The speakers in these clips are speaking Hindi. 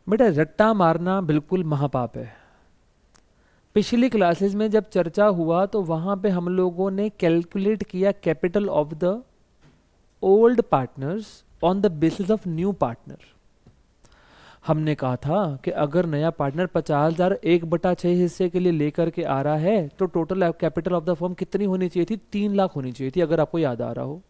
बेटा रट्टा मारना बिल्कुल महापाप है। पिछली क्लासेस में जब चर्चा हुआ तो वहां पे हम लोगों ने कैलकुलेट किया capital of the old partners on the basis of new partner. हमने कहा था कि अगर नया पार्टनर 50,000 1/6 हिस्से के लिए लेकर के आ रहा है तो total capital of the firm कितनी होनी चाहिए थी? 3 लाख होनी चाहिए थी, अगर आपको याद आ रहा हो।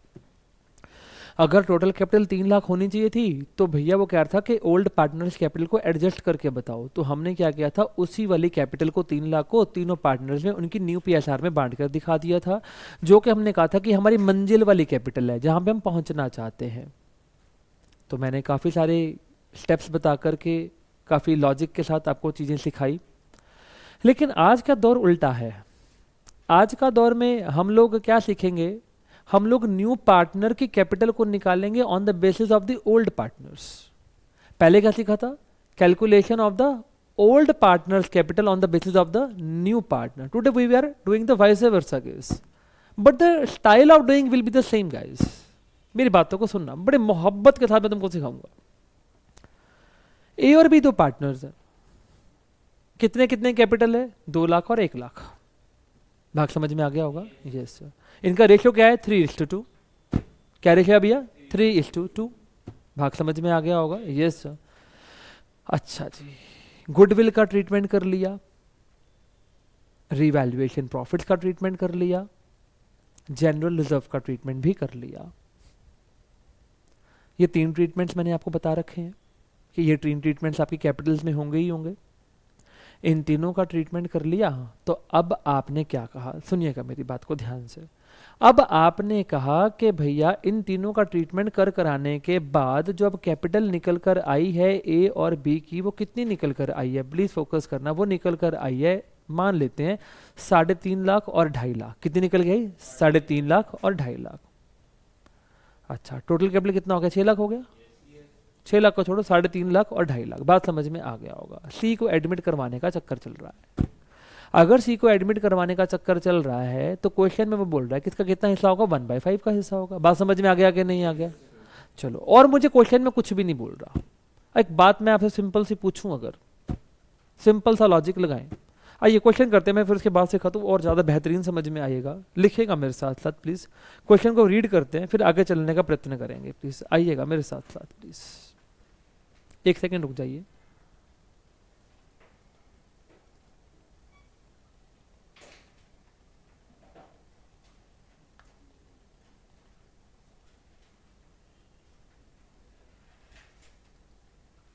अगर टोटल कैपिटल 3 लाख होनी चाहिए थी तो भैया वो कह रहा था कि ओल्ड पार्टनर्स कैपिटल को एडजस्ट करके बताओ। तो हमने क्या किया था, उसी वाली कैपिटल को 3 लाख को तीनों पार्टनर्स में उनकी न्यू पीएसआर में बांट कर दिखा दिया था, जो कि हमने कहा था कि हमारी मंजिल वाली कैपिटल है जहां पे हम पहुंचना चाहते हैं। तो मैंने काफ़ी सारे स्टेप्स बता करके काफ़ी लॉजिक के साथ आपको चीज़ें सिखाई। लेकिन आज का दौर उल्टा है। आज का दौर में हम लोग क्या सीखेंगे, हम लोग न्यू पार्टनर की कैपिटल को निकालेंगे on the basis of the old partners. पहले क्या सीखा था? Calculation of the old partners capital on the basis of the new partner. Today we are doing the vice versa case, but the style of doing will be the same guys. मेरी बातों को सुनना, बड़े मोहब्बत के साथ मैं तुमको सिखाऊंगा। ए और बी दो पार्टनर्स हैं, कितने कितने कैपिटल है? 2 लाख और 1 लाख। भाग समझ में आ गया होगा? Yes sir. इनका रेशियो क्या है? 3:2। क्या रेशियो है भैया? 3:2। भाग समझ में आ गया होगा? Yes sir. अच्छा जी, गुडविल का ट्रीटमेंट कर लिया, रिवैल्यूएशन प्रॉफिट्स का ट्रीटमेंट कर लिया, जनरल रिजर्व का ट्रीटमेंट भी कर लिया। ये 3 ट्रीटमेंट्स मैंने आपको बता रखे हैं कि ये 3 ट्रीटमेंट्स आपकी कैपिटल्स में होंगे ही होंगे। इन तीनों का ट्रीटमेंट कर लिया तो अब आपने क्या कहा, सुनिएगा मेरी बात को ध्यान से। अब आपने कहा कि भैया इन तीनों का ट्रीटमेंट कराने के बाद जो अब कैपिटल निकल कर आई है ए और बी की, वो कितनी निकल कर आई है? प्लीज फोकस करना। वो निकल कर आई है, मान लेते हैं 3.5 लाख और 2.5 लाख। कितनी निकल गई? 3.5 लाख और 2.5 लाख। अच्छा, टोटल कैपिटल कितना हो गया? 6 लाख हो गया। 6 लाख को छोड़ो, 3.5 लाख और 2.5 लाख। बात समझ में आ गया होगा। सी को एडमिट करवाने का चक्कर चल रहा है। अगर सी को एडमिट करवाने का चक्कर चल रहा है तो क्वेश्चन में वो बोल रहा है किसका कितना हिस्सा होगा? 1/5 का हिस्सा होगा। बात समझ में आ गया कि नहीं आ गया? चलो, और मुझे क्वेश्चन में कुछ भी नहीं बोल रहा। एक बात मैं आपसे सिंपल सी पूछूं, अगर सिंपल सा लॉजिक लगाएं। आइए क्वेश्चन करते हैं, मैं फिर उसके बाद से खत्म और ज़्यादा बेहतरीन समझ में आएगा। लिखेगा मेरे साथ साथ प्लीज़, क्वेश्चन को रीड करते हैं फिर आगे चलने का प्रयत्न करेंगे। प्लीज़ आइएगा मेरे साथ साथ प्लीज़। 1 सेकेंड रुक जाइए।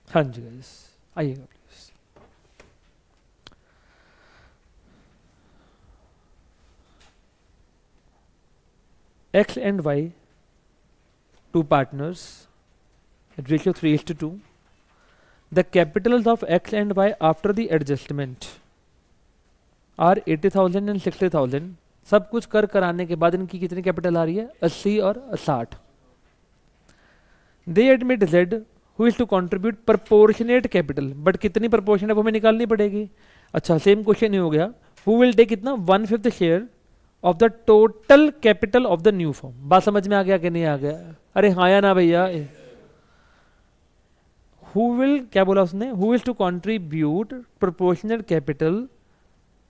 हाँ जी गाइस, आइएगा please. X and Y, 2 partners, ratio 3:2. The capitals of X and Y after the adjustment are 80,000 and 60,000. सब कुछ कराने के बाद इनकी कितनी कैपिटल आ रही है? 80 और 60। They admit Z who is to contribute proportionate capital, but कितनी proportionate हमें निकालनी पड़ेगी। अच्छा, सेम क्वेश्चन ही हो गया। Who will take कितना? 1/5 share of the total capital of the new form. बात समझ में आ गया कि नहीं आ गया? अरे हाँ या ना भैया? Who will, क्या बोला उसने? Who is to contribute proportionate capital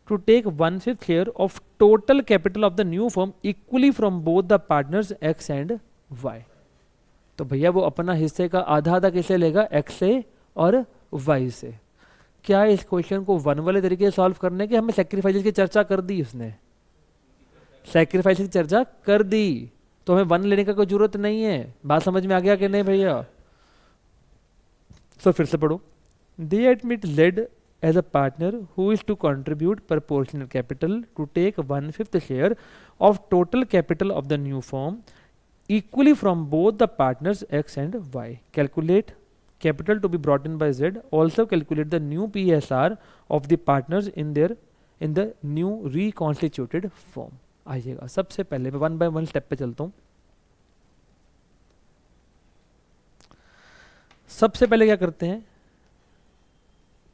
to take 1/5 share of total capital of the new firm equally from both the partners X and Y. तो भैया वो अपना हिस्से का आधा आधा किससे लेगा? X से और Y से। क्या इस क्वेश्चन को 1 वाले तरीके से सॉल्व करने के हमें सेक्रीफाइसेस की चर्चा कर दी? उसने सेक्रीफाइसेस की चर्चा कर दी, तो हमें 1 लेने का कोई जरूरत नहीं है। बात समझ में आ गया कि नहीं भैया? तो फिर से पढ़ो। They admit Z as a partner who is to contribute proportional capital to take 1/5 share of total capital of the new firm equally from both the partners X and Y. Calculate capital to be brought in by Z. Also calculate the new PSR of the partners in the new reconstituted firm. आइएगा, सबसे पहले मैं 1 by 1 स्टेप पे चलता हूँ। सबसे पहले क्या करते हैं?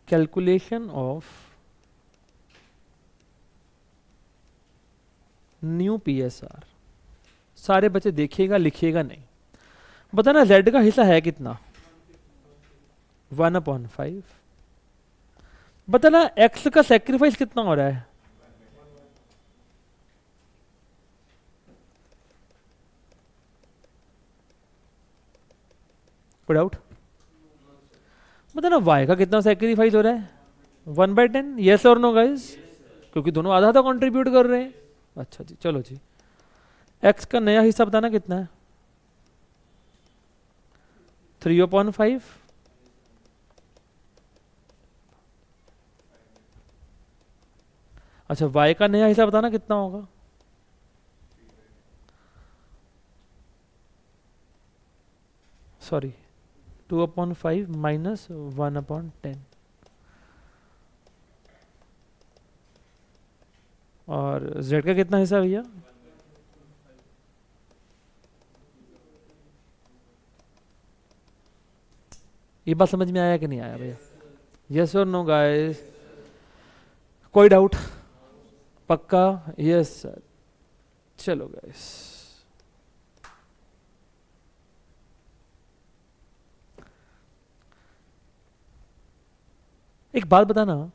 Calculation of new PSR. सारे बच्चे देखिएगा, लिखिएगा नहीं। बताना जेड का हिस्सा है कितना? 1/5। बताना एक्स का सेक्रीफाइस कितना हो रहा है? कोई डाउट? बताना वाई का कितना सेक्रीफाइस हो रहा है? 1/10। यस और नो गाइस? क्योंकि दोनों आधा आधा कंट्रीब्यूट कर रहे हैं। अच्छा जी, चलो जी। एक्स का नया हिस्सा बताना कितना है? 3/5। अच्छा, वाई का नया हिस्सा बताना कितना होगा? Sorry, 2/5 minus 1/10। और जेड का कितना हिस्सा भैया? ये बात समझ में आया कि नहीं आया भैया? यस और नो गाइस? कोई डाउट? पक्का? Yes sir. चलो गाइस, एक बात बताना,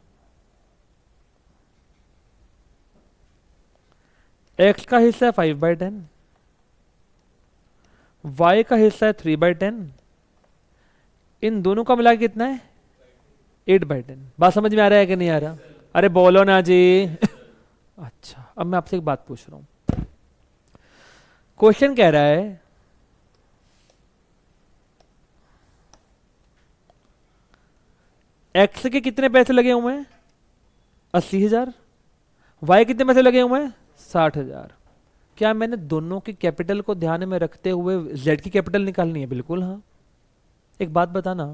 एक्स का हिस्सा है 5/10, वाई का हिस्सा है 3/10, इन दोनों का मिला के कितना है? 8/10। बात समझ में आ रहा है कि नहीं आ रहा? अरे बोलो ना जी। अच्छा, अब मैं आपसे एक बात पूछ रहा हूं। क्वेश्चन कह रहा है एक्स के कितने पैसे लगे हुए हैं? 80,000। वाई कितने पैसे लगे हुए हैं? 60,000। क्या मैंने दोनों की कैपिटल को ध्यान में रखते हुए जेड की कैपिटल निकालनी है? बिल्कुल हाँ। एक बात बताना,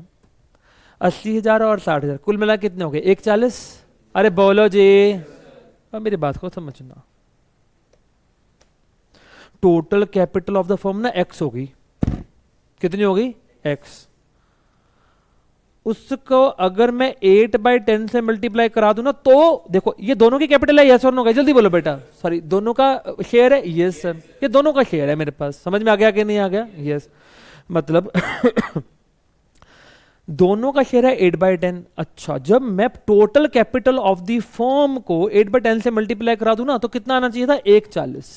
80,000 और 60,000 कुल मिला कितने हो गए? 140। अरे बोलो जी। अब मेरी बात को समझना, total capital of the firm ना एक्स होगी। कितनी होगी? एक्स। उसको अगर मैं 8/10 से मल्टीप्लाई करा दूं ना, तो देखो ये दोनों की कैपिटल है, यस और नो का? जल्दी बोलो बेटा। सॉरी, दोनों का शेयर है? Yes sir. ये दोनों का शेयर है मेरे पास। समझ में आ गया कि नहीं आ गया? यस। मतलब दोनों का शेयर है 8/10। अच्छा, जब मैं total capital of the firm को 8/10 से मल्टीप्लाई करा दूं ना, तो कितना आना चाहिए था? 140।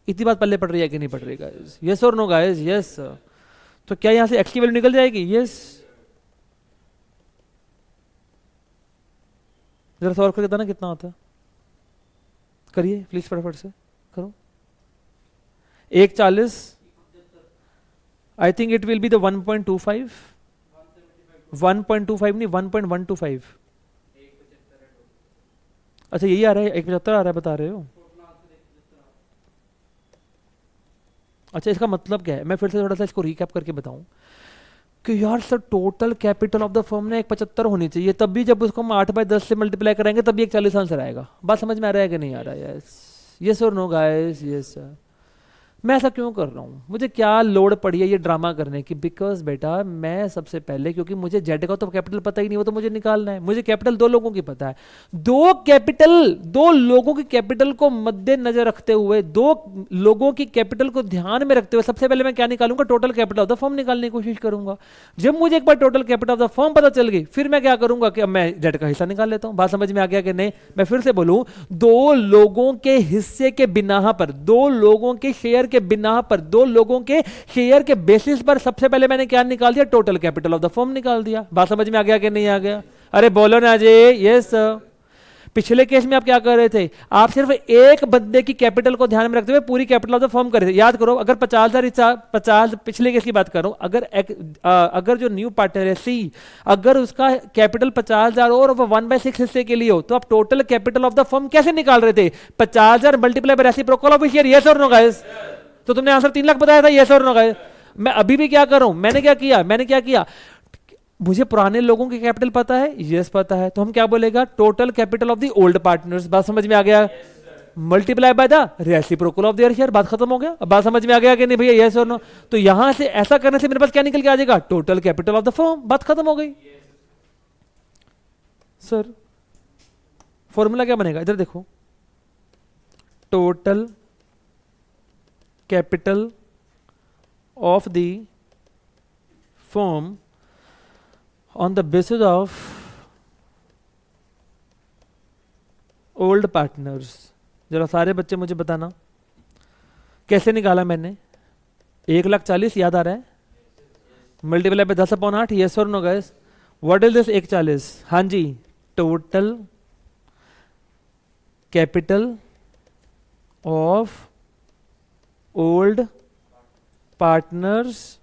इतनी बात पल्ले पड़ रही है कि नहीं पड़ रही गाइस? यस और नो गाइस? यस। तो क्या यहां से एक्स की वैल्यू निकल जाएगी? यस। जरा सॉल्व करके बताना कितना होता है। करिए प्लीज, फटाफट से करो। 140, I think it will be the 1.25। 1.25 नहीं, 1.125। अच्छा यही आ रहा है, 175 आ रहा है बता रहे हो? अच्छा, इसका मतलब क्या है? मैं फिर से थोड़ा सा इसको रिकैप करके बताऊं कि यार sir, total capital of the firm ने 175 होनी चाहिए, तब भी जब उसको हम 8/10 से मल्टीप्लाई करेंगे तब भी 140 आंसर आएगा। बात समझ में आ रहा है कि नहीं आ रहा है? यस। यस और नो गाइस? Yes sir. मैं ऐसा क्यों कर रहा हूँ? मुझे क्या लोड पड़ी है ये ड्रामा करने की? बिकॉज बेटा मैं सबसे पहले, क्योंकि मुझे जेड का तो कैपिटल पता ही नहीं, वो तो मुझे निकालना है। मुझे कैपिटल दो लोगों की पता है। दो लोगों की कैपिटल को मद्देनजर रखते हुए, दो लोगों की कैपिटल को ध्यान में रखते हुए सबसे पहले मैं क्या निकालूंगा? Total capital of the firm निकालने की कोशिश करूंगा। जब मुझे एक बार total capital of the firm पता चल गई, फिर मैं क्या करूंगा कि अब मैं जेड का हिस्सा निकाल लेता हूं। बात समझ में आ गया कि नहीं? मैं फिर से बोलूं, दो लोगों के हिस्से के बिना पर, दो लोगों के शेयर के बिना पर, दो लोगों के शेयर के बेसिस पर सबसे पहले मैंने क्या निकाल दिया? Total capital of the firm निकाल दिया। बात समझ में आ गया कि नहीं आ गया? अरे बोलो ना जी। यस। पिछले केस में आप क्या कर रहे थे? आप सिर्फ एक बंदे की कैपिटल को ध्यान में रखते हुए पूरी कैपिटल ऑफ द फर्म कर रहे थे। याद करो, अगर 50,000 50, पिछले केस की बात कर रहा हूं, अगर जो न्यू पार्टनर है सी, अगर उसका कैपिटल 50,000 और 1/6 हिस्से के लिए हो, तो आप total capital of the firm कैसे निकाल रहे थे? 50,000 multiply by reciprocal of share. Yes और नो गाइस? तो तुमने आंसर 3 लाख बताया था। यस और नो गाइस? मैं अभी भी क्या कर रहा हूं? मैंने क्या किया? मुझे पुराने लोगों की कैपिटल पता है। यस पता है। तो हम क्या बोलेगा? Total capital of the old partners. बात समझ में आ गया? Multiply by the reciprocal of their share. बात खत्म हो गया। अब बात समझ में आ गया कि नहीं भैया? यस और नो? तो यहां से ऐसा करने से मेरे पास क्या निकल के आ जाएगा? Total capital of the firm. बात खत्म हो गई। सर फॉर्मूला क्या बनेगा? इधर देखो, total capital of the firm on the basis of old partners. जरा सारे बच्चे मुझे बताना कैसे निकाला मैंने। 1,40,000 याद आ रहा है? मल्टीप्लाई पे 10/8, यस और no guys? What is this 1,40,000? हाँ जी, total capital of old partners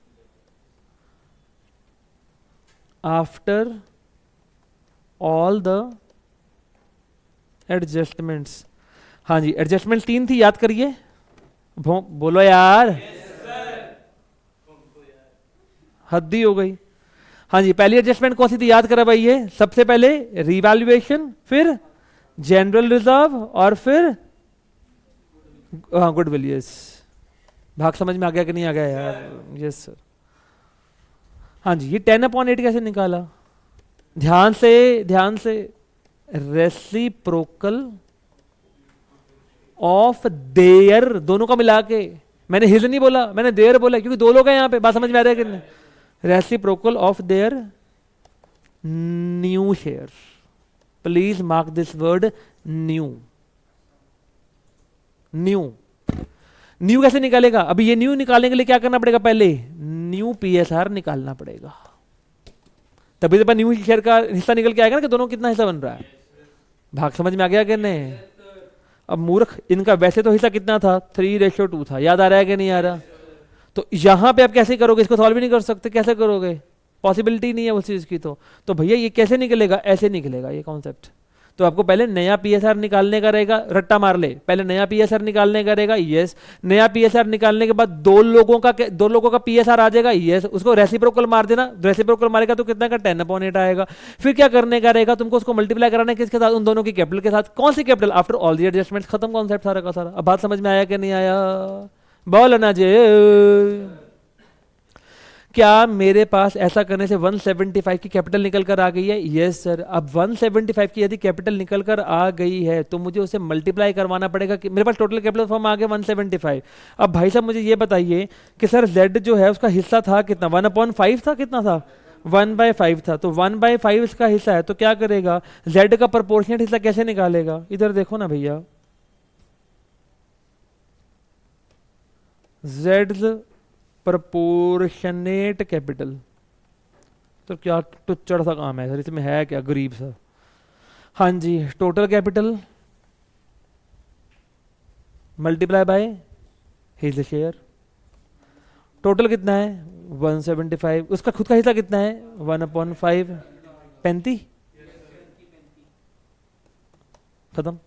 after all the adjustments. हाँ जी, एडजस्टमेंट 3 थी, याद करिए। बोलो यार, हद ही हो गई। हाँ जी, पहली एडजस्टमेंट कौन सी थी, याद करा भाई? ये सबसे पहले रिवैल्यूएशन, फिर जनरल रिजर्व, और फिर हाँ गुडविल। यस, भाग समझ में आ गया कि नहीं आ गया यार? Yes sir. हाँ जी, ये 10/8 कैसे निकाला? ध्यान से, ध्यान से। रेसिप्रोकल ऑफ देयर, दोनों का मिला के। मैंने हिज नहीं बोला, मैंने देयर बोला, क्योंकि दो लोग हैं यहाँ पे। बात समझ में आ रहा है कि नहीं? Reciprocal of their new share. Please mark this word, new. New, new कैसे निकालेगा? अभी ये न्यू निकालने के लिए क्या करना पड़ेगा? पहले न्यू पीएसआर निकालना पड़ेगा, तभी तो न्यू शेयर का हिस्सा निकल के आएगा ना कि दोनों कितना हिस्सा बन रहा है। भाग समझ में आ गया कि नहीं? अब मूर्ख, इनका वैसे तो हिस्सा कितना था? 3:2 था, याद आ रहा है कि नहीं आ रहा? तो यहां पे आप कैसे करोगे? इसको सॉल्व भी नहीं कर सकते, कैसे करोगे? पॉसिबिलिटी नहीं है उस चीज की। तो भैया ये कैसे निकलेगा? ऐसे निकलेगा ये कॉन्सेप्ट। तो आपको पहले नया पीएसआर निकालने का रहेगा, रट्टा मार ले, पहले नया पीएसआर निकालने का रहेगा। यस, नया पीएसआर निकालने के बाद दो लोगों का पीएसआर आ जाएगा। यस, उसको रेसिप्रोकल मार देना, रेसिप्रोकल मारेगा तो कितना का? 10/8 आएगा। फिर क्या करने का रहेगा तुमको? उसको मल्टीप्लाई कराना है किसके साथ? उन दोनों की कैपिटल के साथ। कौन सी capital? After all the adjustment. खत्म कॉन्सेप्ट सारा का सारा। अब बात समझ में आया कि नहीं आया? बोल ना जे। क्या मेरे पास ऐसा करने से 175 की कैपिटल निकल कर आ गई है? Yes sir. अब 175 की यदि कैपिटल निकल कर आ गई है तो मुझे उसे मल्टीप्लाई करवाना पड़ेगा कि मेरे पास टोटल कैपिटल फॉर्म आ गया 175। अब भाई साहब मुझे ये बताइए कि सर जेड जो है उसका हिस्सा था कितना? 1/5 था, कितना था? 1/5 था। तो 1/5 इसका हिस्सा है, तो क्या करेगा? जेड का प्रोपोर्शनेट हिस्सा कैसे निकालेगा? इधर देखो ना भैया, जेड प्रपोर्शनेट कैपिटल। तो क्या टुच्चड़ सा काम है सर, इसमें है क्या? गरीब सा। हाँ जी, total capital multiply by his share. Total कितना है? 175। उसका खुद का हिस्सा कितना है? 1/5, 35। खत्म,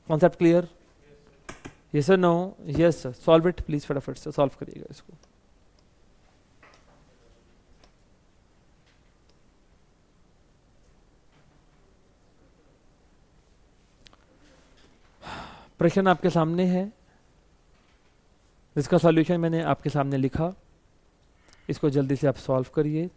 concept clear? Yes sir, no? Yes sir. Solve it please, फटाफट से सॉल्व करिएगा इसको। प्रश्न आपके सामने है, इसका सॉल्यूशन मैंने आपके सामने लिखा, इसको जल्दी से आप सॉल्व करिए।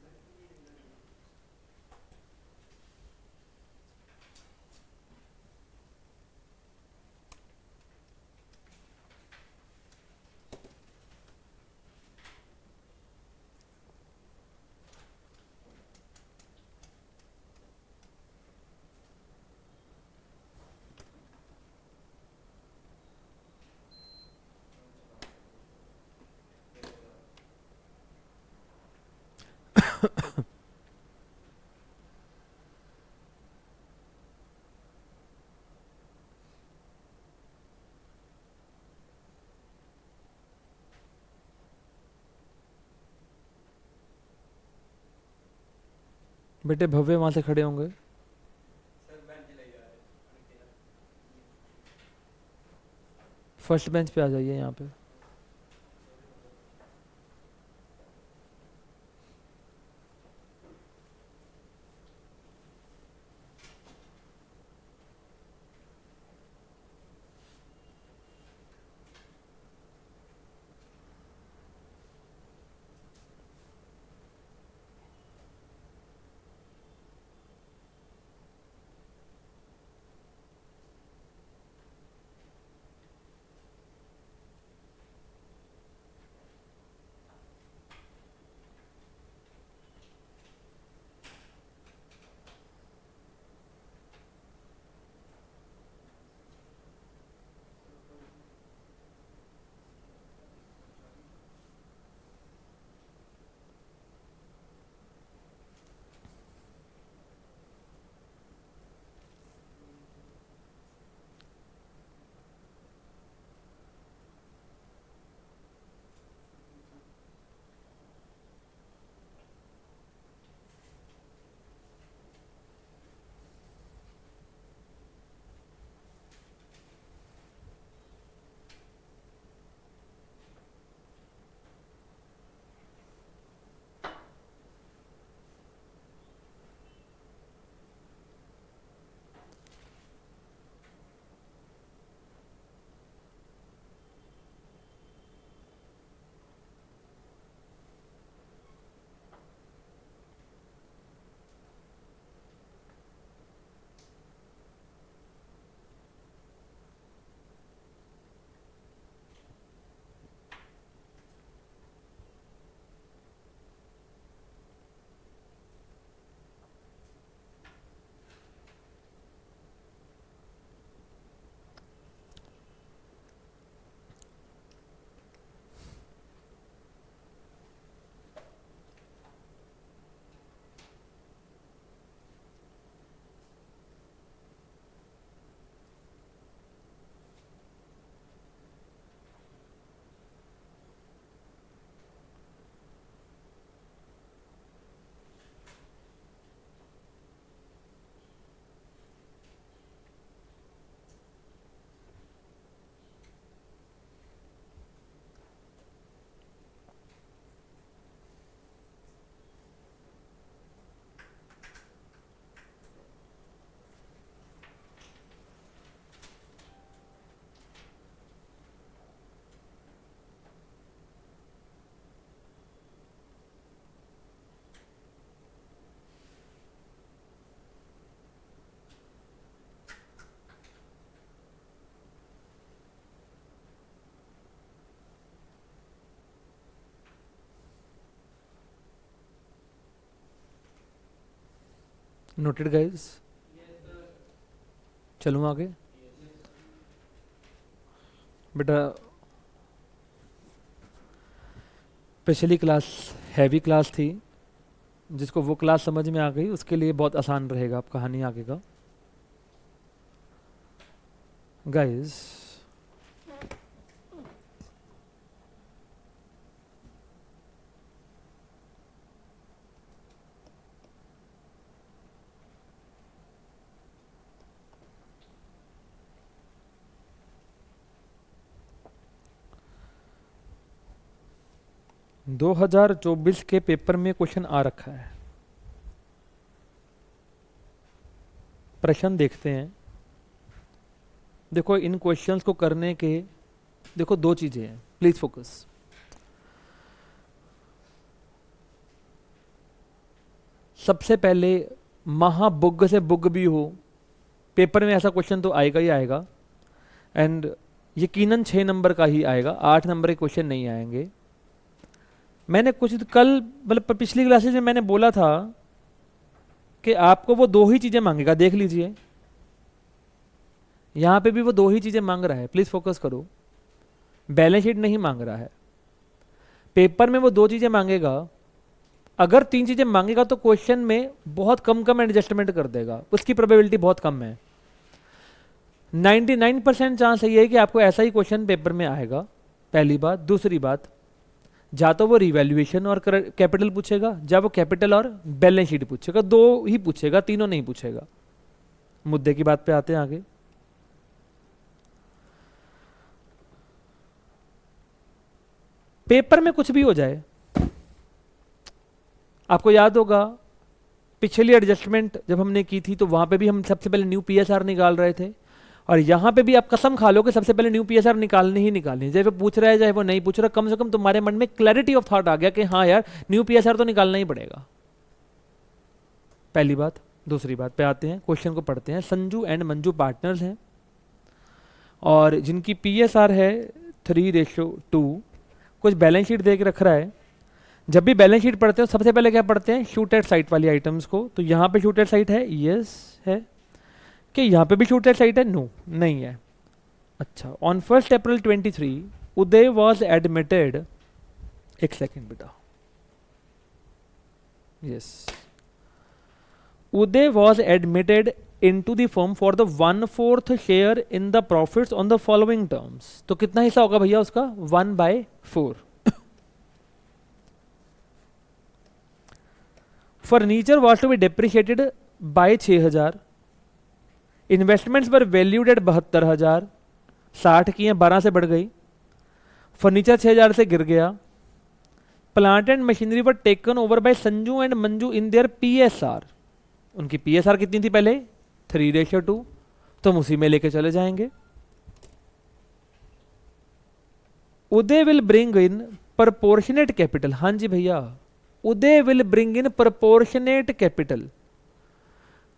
बेटे भव्य वहां से खड़े होंगे। फर्स्ट बेंच पे आ जाइए यहाँ पे। Noted guys? चलूँ आगे? बेटा पिछली क्लास हैवी क्लास थी, जिसको वो क्लास समझ में आ गई उसके लिए बहुत आसान रहेगा अब कहानी आगे का। गाइस दो 2024 के पेपर में क्वेश्चन आ रखा है। प्रश्न देखते हैं। देखो इन क्वेश्चंस को करने के देखो दो चीजें हैं, प्लीज फोकस। सबसे पहले महाबुग से बुग भी हो, पेपर में ऐसा क्वेश्चन तो आएगा ही आएगा, एंड यकीनन 6 नंबर का ही आएगा, 8 नंबर के क्वेश्चन नहीं आएंगे। मैंने कुछ कल मतलब पिछली क्लासेज में मैंने बोला था कि आपको वो दो ही चीजें मांगेगा, देख लीजिए यहां पे भी वो दो ही चीजें मांग रहा है, प्लीज फोकस करो। बैलेंस शीट नहीं मांग रहा है, पेपर में वो दो चीजें मांगेगा। अगर 3 चीजें मांगेगा तो क्वेश्चन में बहुत कम कम एडजस्टमेंट कर देगा, उसकी प्रोबेबिलिटी बहुत कम है। 99% चांस यही है कि आपको ऐसा ही क्वेश्चन पेपर में आएगा, पहली बात। दूसरी बात, जा तो वो रिवैल्यूएशन और कैपिटल पूछेगा, या वो कैपिटल और बैलेंस शीट पूछेगा, दो ही पूछेगा, तीनों नहीं पूछेगा। मुद्दे की बात पे आते हैं आगे। पेपर में कुछ भी हो जाए, आपको याद होगा पिछली एडजस्टमेंट जब हमने की थी तो वहां पे भी हम सबसे पहले न्यू पीएसआर निकाल रहे थे, और यहां पे भी आप कसम खा लो कि सबसे पहले न्यू पीएसआर निकालनी ही निकालनी, चाहे वो पूछ रहा है चाहे वो नहीं पूछ रहा, कम से कम तुम्हारे मन में क्लैरिटी ऑफ थॉट आ गया कि हाँ यार न्यू पीएसआर तो निकालना ही पड़ेगा, पहली बात। दूसरी बात पे आते हैं, क्वेश्चन को पढ़ते हैं। संजू एंड मंजू पार्टनर्स हैं और जिनकी पीएसआर है 3:2, कुछ बैलेंस शीट देख रख रहा है। जब भी बैलेंस शीट पढ़ते हो सबसे पहले क्या पढ़ते हैं, शूट एट साइट वाली आइटम्स को। तो यहाँ पे शूट एट साइट है, यस है। कि यहाँ पे भी शूट एट साइट है, नो नहीं है। अच्छा, on 1 April 23 Uday was admitted, एक सेकेंड बेटा, yes, Uday was admitted into the firm for the 1/4 share in the profits on the following terms। तो कितना हिस्सा होगा भैया उसका, 1/4। Furniture was to be depreciated by 6,000। Investments पर वैल्यूड एट 72,000। 60 की हैं, 12 से बढ़ गई। फर्नीचर 6,000 से गिर गया। Plant and machinery were taken over by Sanju and Manju in their PSR. उनकी पीएसआर कितनी थी पहले, 3:2, तो हम उसी में लेके चले जाएंगे। Uday will bring in proportionate capital, हाँ जी भैया, Uday will bring in proportionate capital.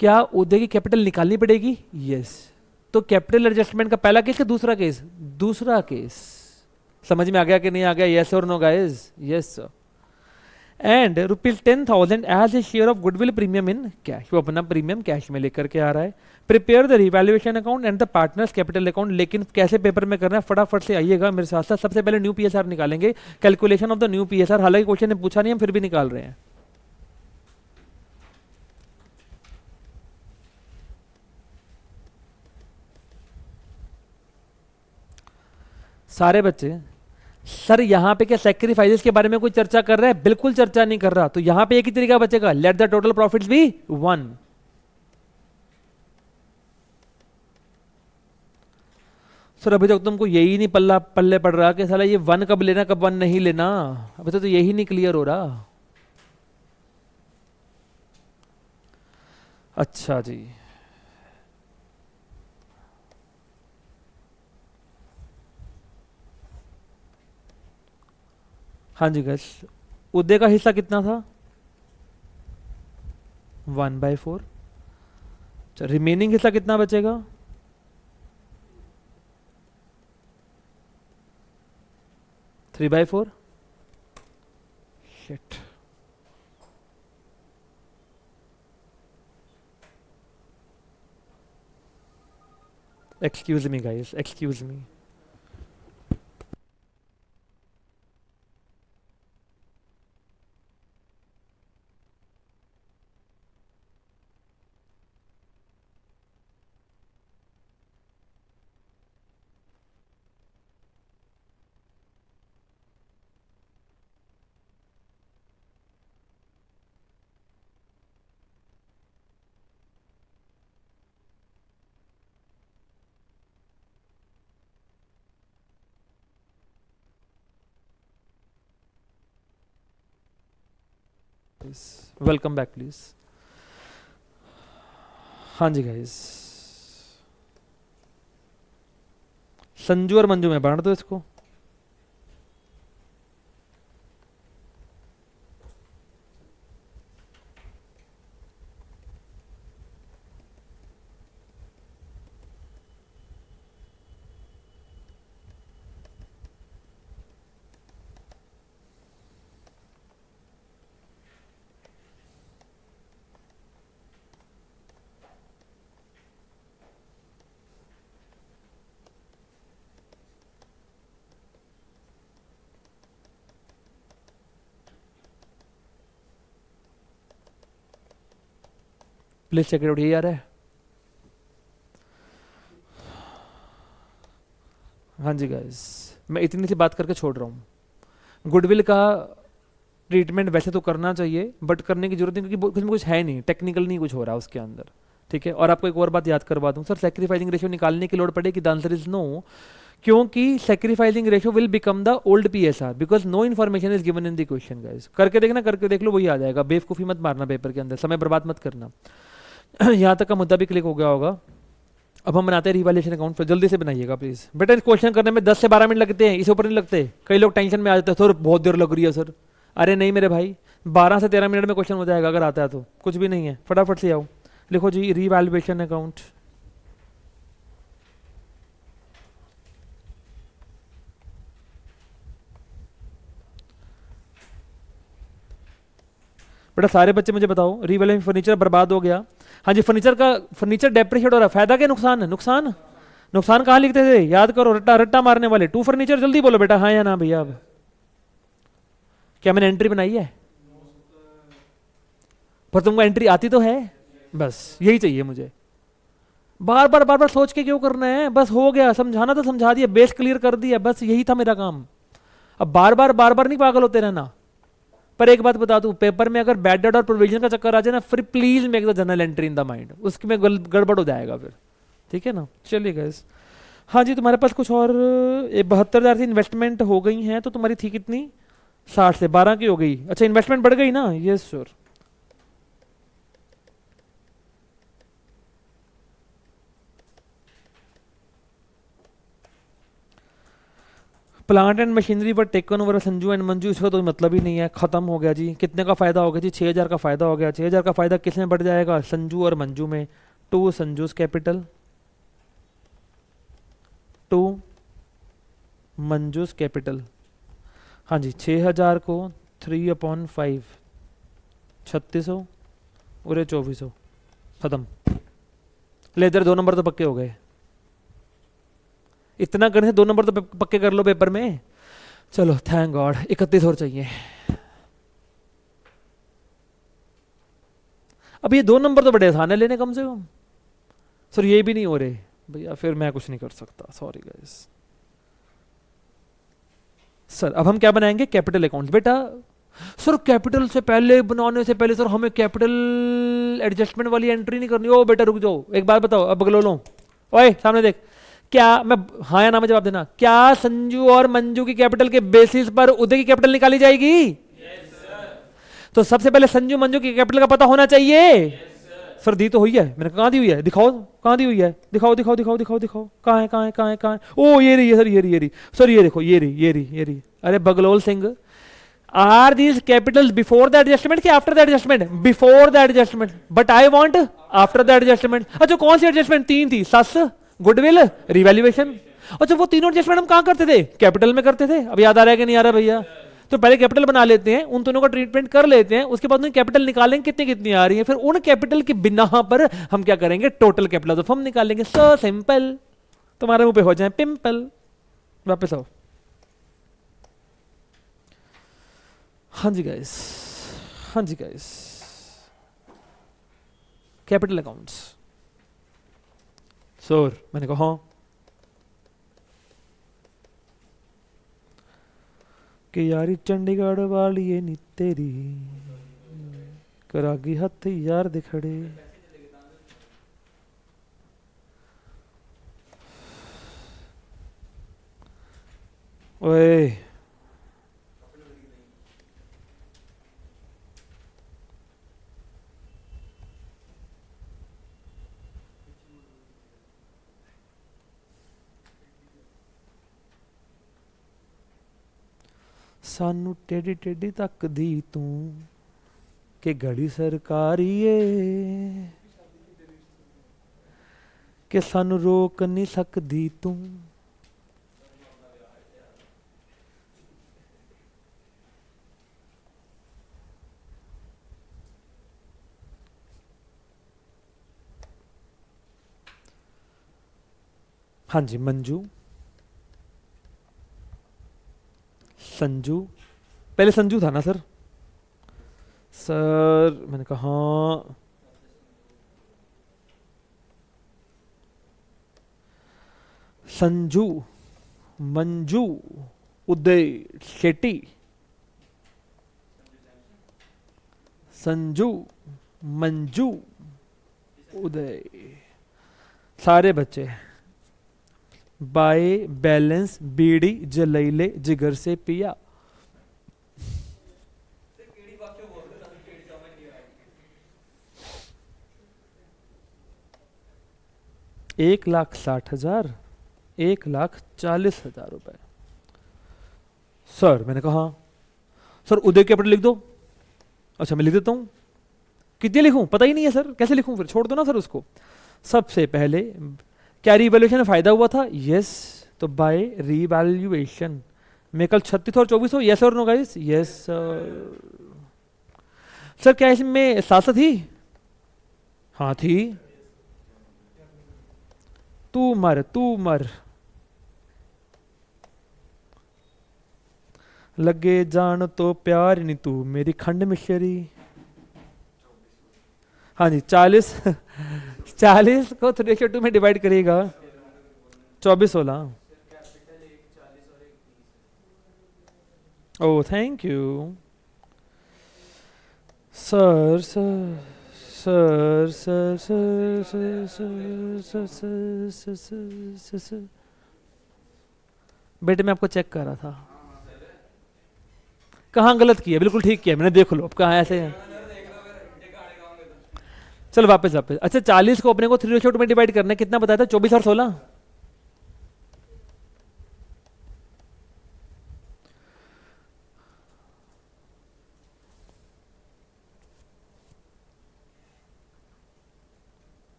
क्या उदय की कैपिटल निकालनी पड़ेगी, यस। तो कैपिटल एडजस्टमेंट का पहला केस, दूसरा केस, दूसरा केस। समझ में आ गया कि नहीं आ गया, यस और no guys, yes sir. And ₹10,000 as a share of goodwill premium in cash, वो अपना प्रीमियम कैश में लेकर के आ रहा है। Prepare the revaluation account and the partners capital account. लेकिन कैसे पेपर में करना है, फटाफट से आइएगा मेरे साथ साथ। सबसे पहले न्यू पीएसआर निकालेंगे, calculation of the new PSR. हालांकि क्वेश्चन ने पूछा नहीं, हम फिर भी निकाल रहे हैं। सारे बच्चे, सर यहां पे क्या सैक्रिफाइसेस के बारे में कोई चर्चा कर रहा है, बिल्कुल चर्चा नहीं कर रहा। तो यहां पे एक ही तरीका बचेगा, let the total profits be 1। Sir अभी तक तुमको यही नहीं पल्ले पड़ रहा कि साला ये 1 कब लेना कब 1 नहीं लेना, अभी तो यही नहीं क्लियर हो रहा। अच्छा जी, हाँ जी गैस, उदय का हिस्सा कितना था, 1/4। रिमेनिंग हिस्सा कितना बचेगा, 3/4। Shit, excuse me guys, excuse me. Welcome back please. हाँ जी गाइस, संजू और मंजू में बांट दो इसको। प्लीज चेक इट आउट, ये आ रहा है? हाँ जी गाइस, मैं इतनी सी बात करके छोड़ रहा हूँ। गुडविल का ट्रीटमेंट वैसे तो करना चाहिए, बट करने की जरूरत नहीं, क्योंकि कुछ में कुछ है नहीं, टेक्निकल नहीं कुछ हो रहा उसके अंदर, ठीक है। और आपको एक और बात याद करवा दूं, सर सैक्रिफाइसिंग रेशियो निकालने की लोड पड़ेगी? द आंसर इज नो, क्योंकि sacrificing ratio will become the old PSR because no information is given in the question guys. करके देखना, करके देख लो, वही आ जाएगा। बेवकूफ़ी मत मारना पेपर के अंदर, समय बर्बाद मत करना। यहाँ तक का मुद्दा भी क्लिक हो गया होगा। अब हम बनाते हैं रिवैल्यूएशन अकाउंट, पर जल्दी से बनाइएगा प्लीज। बेटा इस क्वेश्चन करने में 10 से 12 मिनट लगते हैं, इससे ऊपर नहीं लगते। कई लोग टेंशन में आ जाते हैं, सर बहुत देर लग रही है सर। अरे नहीं मेरे भाई, 12 से 13 मिनट में क्वेश्चन हो जाएगा, अगर आता है तो। कुछ भी नहीं है, फटाफट से आओ। लिखो जी रिवैल्यूएशन अकाउंट। बेटा सारे बच्चे मुझे बताओ, रिवैल्यूएशन फर्नीचर बर्बाद हो गया। हाँ जी, फर्नीचर डेप्रिशिएट हो रहा है। फायदा क्या नुकसान है? नुकसान। नुकसान कहाँ लिखते थे? याद करो, रट्टा रट्टा मारने वाले। टू फर्नीचर, जल्दी बोलो बेटा, हाँ या ना भैया। अब क्या मैंने एंट्री बनाई है? पर तुमको एंट्री आती तो है, बस यही चाहिए मुझे। बार बार बार बार सोच के क्यों करना है? बस हो गया, समझाना तो समझा दिया, बेस क्लियर कर दिया, बस यही था मेरा काम। अब बार बार नहीं पागल होते रहना। पर एक बात बता दूं, पेपर में अगर बैड डेट और प्रोविजन का चक्कर आ जाए ना, फिर please make the general entry in the mind, उसके में गड़बड़ हो जाएगा फिर, ठीक है ना। चलिए गाइस, हाँ जी, तुम्हारे पास कुछ और 72,000 की इन्वेस्टमेंट हो गई है, तो तुम्हारी थी कितनी? 60 से 12 की हो गई। अच्छा इन्वेस्टमेंट बढ़ गई ना? Yes sure. Plant and machinery पर taken over Sanju and Manju, इसका तो मतलब ही नहीं है, खत्म हो गया जी। कितने का फायदा हो गया जी? 6,000 का फायदा हो गया। 6,000 का फायदा किस में बढ़ जाएगा? संजू और मंजू में। To Sanju's capital, to Manju's capital. हाँ जी, 6,000 को 3/5, 3600 और 2400, खत्म। ले इधर 2 नंबर तो पक्के हो गए। इतना करने से 2 नंबर तो पक्के कर लो पेपर में। चलो थैंक गॉड, 31 और चाहिए। अब ये 2 नंबर तो बड़े आसान है लेने कम से कम। सर ये भी नहीं हो रहे भैया, फिर मैं कुछ नहीं कर सकता, सॉरी गाइस। सर अब हम क्या बनाएंगे? Capital account. बेटा सर कैपिटल से पहले, बनाने से पहले सर हमें कैपिटल एडजस्टमेंट वाली एंट्री नहीं करनी। ओ बेटा रुक जाओ, एक बात बताओ, अब बगलो लो। ओए सामने देख, क्या मैं हाँ या ना में जवाब देना, क्या संजू और मंजू की कैपिटल के बेसिस पर उदय की कैपिटल निकाली जाएगी? तो सबसे पहले संजू मंजू की कैपिटल का पता होना चाहिए। सर दी तो हुई है, मैंने कहाँ दी हुई है? दिखाओ कहाँ दी हुई है, दिखाओ दिखाओ दिखाओ दिखाओ दिखाओ, कहाँ है कहाँ है कहाँ है कहाँ है? ओ ये रही है सर, ये रही, ये रही सर, ये देखो, ये रही ये रही ये रही। अरे बगलोल Singh, are these capitals before the adjustment कि after the adjustment? Before the adjustment, but I want after the adjustment. अच्छा कौन सी एडजस्टमेंट? 3 थी, सस, गुडविल, रिवैल्यूएशन। अच्छा वो तीनों एडजस्टमेंट हम कहाँ करते थे? कैपिटल में करते थे। अब याद आ रहा है कि नहीं आ रहा भैया? तो पहले कैपिटल बना लेते हैं, उन दोनों का ट्रीटमेंट कर लेते हैं, उसके बाद उन कैपिटल निकालेंगे कितनी कितनी आ रही है, फिर उन कैपिटल की बिना पर हम क्या करेंगे? टोटल कैपिटल ऑफ फर्म निकालेंगे। So simple. तुम्हारे मुंह पे हो जाए पिंपल। वापस आओ। हाँ जी गाइस, हाँ जी गाइस, कैपिटल अकाउंट्स। सर मैंने कहा हाँ, कि यारी चंडीगढ़ वाली ये नी तेरी करागी हथ यार दिखड़े। ओए सानू टेढ़ी टेढ़ी तकदी तू कि घड़ी सरकारी है, कि सानू रोक नहीं सकदी तू। हाँ जी मंजू, संजू, पहले संजू था ना सर? सर मैंने कहा हाँ। संजू, मंजू, उदय शेट्टी, संजू, मंजू, उदय, सारे बच्चे बाय बैलेंस बीड़ी जलैले जिगर से पिया। एक लाख 60,000, 1,40,000 रुपए। सर मैंने कहा सर उदय कैपिटल लिख दो। अच्छा मैं लिख देता हूँ। कितने लिखूं पता ही नहीं है सर, कैसे लिखूं? फिर छोड़ दो ना सर उसको। सबसे पहले क्या रीवैल्यूएशन में फायदा हुआ था? यस, तो बाय रीवैल्यूएशन में कल 36 और 24 हो। यस और नो गाइस? Yes sir. क्या इसमें सात थी? हाँ थी। तू मर, तू मर, लगे जान तो प्यार नहीं तू मेरी खंड मिश्री। हाँ जी 40 40 को 3/2 में डिवाइड करिएगा 24/16। Oh thank you sir. Sir sir sir sir sir sir sir sir sir बेटे मैं आपको चेक कर रहा था। कहाँ गलत किया? बिल्कुल ठीक किया मैंने, देख लो अब कहाँ ऐसे है। चलो वापस वापस। अच्छा 40 को अपने को 3/2 में डिवाइड करना है, कितना बताया था? 24 और 16।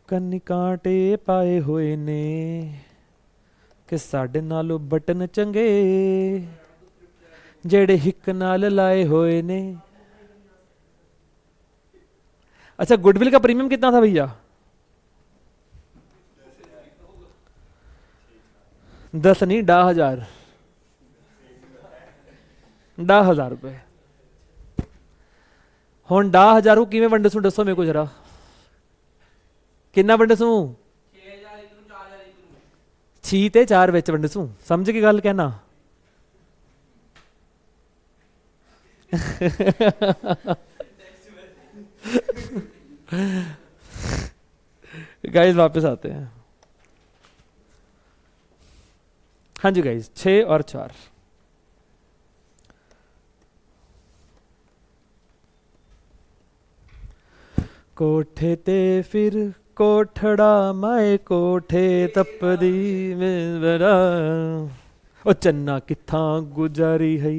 ਕੰਨੀ ਕਾਂਟੇ ਪਾਏ ਹੋਏ ਨੇ ਕਿ ਸਾਡੇ ਨਾਲੋਂ ਬਟਨ ਚੰਗੇ ਜਿਹੜੇ ਹਿੱਕ ਨਾਲ ਲਾਏ ਹੋਏ ने। अच्छा गुडविल का प्रीमियम कितना था भैया? 10 नहीं 10,000, 10,000 रुपए। ਹੁਣ 10,000 को किवें वंडसू दसो मेरे को जरा, किन्ना वंडसू? 6 ते 4 विच वंडसू। समझ के गल कहना? गाइस वापस आते हैं। हाँ जी गाइस 6 और 4। कोठे ते फिर कोठड़ा माए कोठे तपदी में बरा ओ चन्ना कित्था गुजारी है।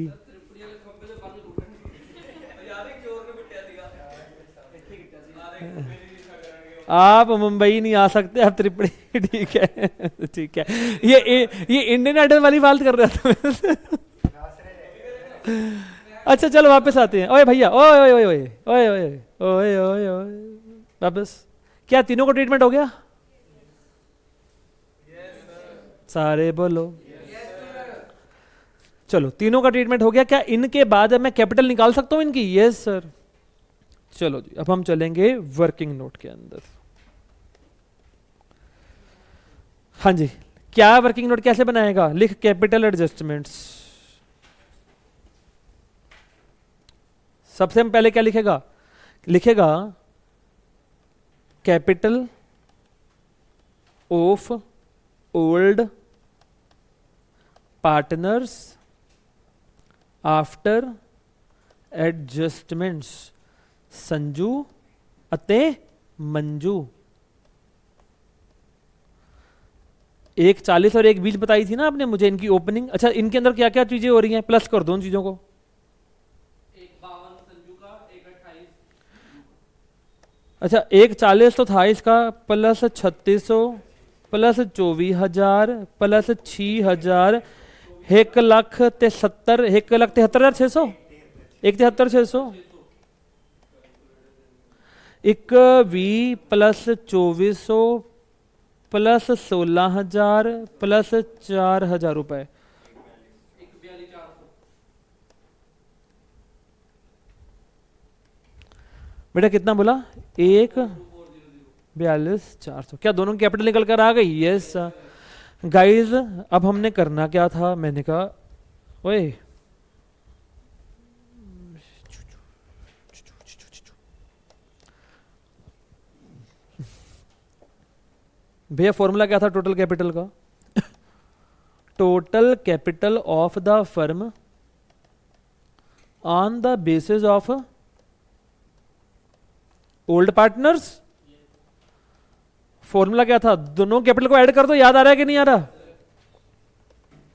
आप मुंबई नहीं आ सकते, आप त्रिपुरी। ठीक है ठीक है। ये इंडियन आइडल वाली बात कर रहा था। अच्छा चलो वापस आते हैं। ओए भैया ओए ओए ओए ओए ओए ओए ओए ओए ओए वापस। क्या तीनों को ट्रीटमेंट हो गया? सारे बोलो। चलो तीनों का ट्रीटमेंट हो गया। क्या इनके बाद मैं कैपिटल निकाल सकता हूं इनकी? Yes sir. चलो जी, अब हम चलेंगे वर्किंग नोट के अंदर। हाँ जी, क्या वर्किंग नोट कैसे बनाएगा? लिख कैपिटल एडजस्टमेंट्स। सबसे पहले क्या लिखेगा? लिखेगा capital of old partners after adjustments Sanju अते मंजू। 1,40 और 1,20 बताई थी ना आपने मुझे इनकी ओपनिंग। अच्छा, इनके अंदर क्या क्या चीजें हो रही हैं? प्लस कर दो उन चीजों को। 1,52 संजू का, 1,28। अच्छा, 1,40 तो था इसका, प्लस 3,600 प्लस 24,000 प्लस 6,000 1,70,000 1,73,600 1,73,600 एक 20 प्लस 2,400 प्लस 16,000 प्लस 4,000 रुपए। 1,42,400। बेटा कितना बोला? 1,42,400। क्या दोनों की कैपिटल निकल कर आ गई? Yes guys. अब हमने करना क्या था? मैंने कहा ओए भैया फॉर्मूला क्या था टोटल कैपिटल का? Total capital of the firm on the basis of old partners. Formula क्या था? दोनों कैपिटल को ऐड कर दो। याद आ रहा है कि नहीं आ रहा?